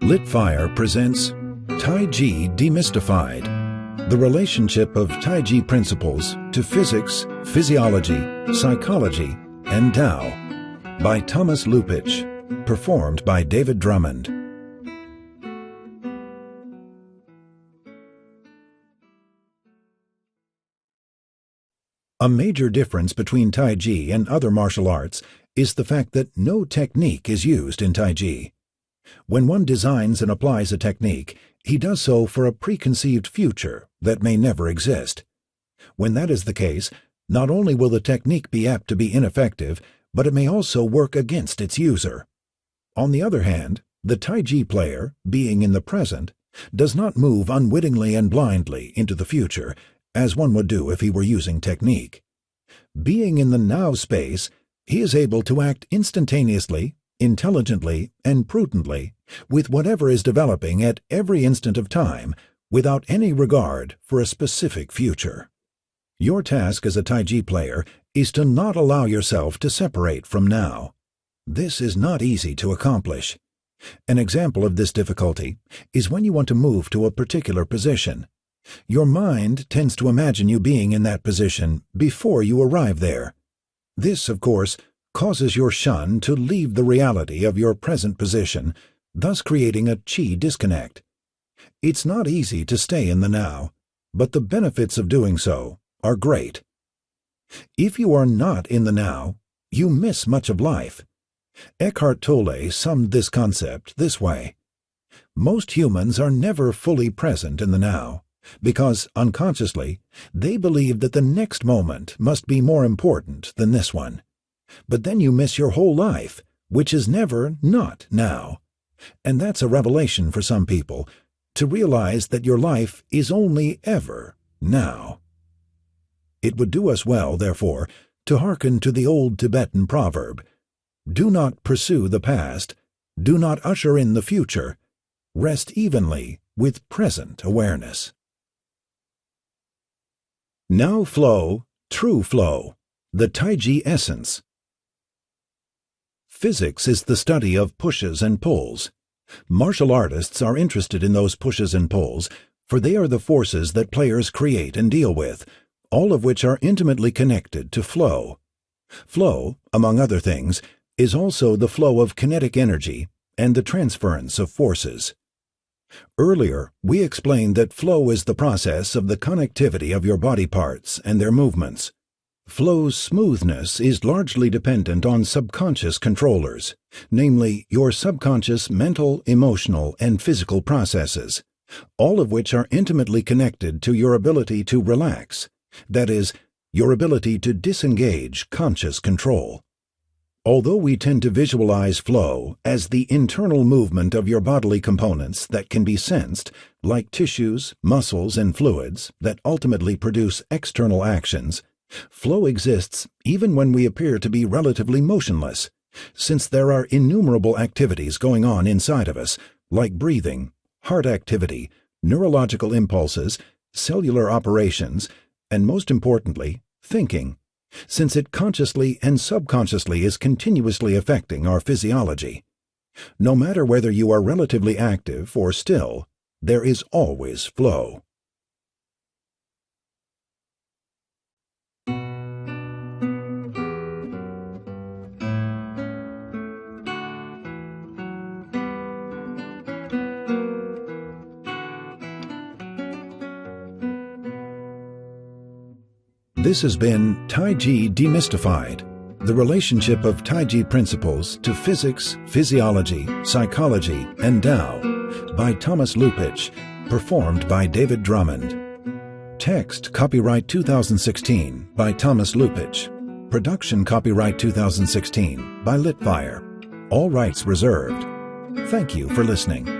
LitFire presents TAIJI Demystified, the relationship of TAIJI principles to physics, physiology, psychology, and Tao, by Thomas Lupich, performed by David Drummond. A major difference between TAIJI and other martial arts is the fact that no technique is used in TAIJI. When one designs and applies a technique, he does so for a preconceived future that may never exist. When that is the case, not only will the technique be apt to be ineffective, but it may also work against its user. On the other hand, the TAIJI player, being in the present, does not move unwittingly and blindly into the future, as one would do if he were using technique. Being in the now space, he is able to act instantaneously, intelligently, and prudently with whatever is developing at every instant of time, without any regard for a specific future. Your task as a TAIJI player is to not allow yourself to separate from now. This is not easy to accomplish. An example of this difficulty is when you want to move to a particular position. Your mind tends to imagine you being in that position before you arrive there. This, of course, causes your shun to leave the reality of your present position, thus creating a qi disconnect. It's not easy to stay in the now, but the benefits of doing so are great. If you are not in the now, you miss much of life. Eckhart Tolle summed this concept this way: most humans are never fully present in the now, because, unconsciously, they believe that the next moment must be more important than this one. But then you miss your whole life, which is never not now. And that's a revelation for some people, to realize that your life is only ever now. It would do us well, therefore, to hearken to the old Tibetan proverb: do not pursue the past, do not usher in the future, rest evenly with present awareness. Now flow, true flow, the TAIJI essence. Physics is the study of pushes and pulls. Martial artists are interested in those pushes and pulls, for they are the forces that players create and deal with, all of which are intimately connected to flow. Flow, among other things, is also the flow of kinetic energy and the transference of forces. Earlier, we explained that flow is the process of the connectivity of your body parts and their movements. Flow's smoothness is largely dependent on subconscious controllers, namely your subconscious mental, emotional, and physical processes, all of which are intimately connected to your ability to relax, that is, your ability to disengage conscious control. Although we tend to visualize flow as the internal movement of your bodily components that can be sensed, like tissues, muscles, and fluids, that ultimately produce external actions, flow exists even when we appear to be relatively motionless, since there are innumerable activities going on inside of us, like breathing, heart activity, neurological impulses, cellular operations, and most importantly, thinking, since it consciously and subconsciously is continuously affecting our physiology. No matter whether you are relatively active or still, there is always flow. This has been TAIJI Demystified, the relationship of TAIJI principles to physics, physiology, psychology, and Tao, by Thomas Lupich, performed by David Drummond. Text copyright 2016 by Thomas Lupich. Production copyright 2016 by LitFire. All rights reserved. Thank you for listening.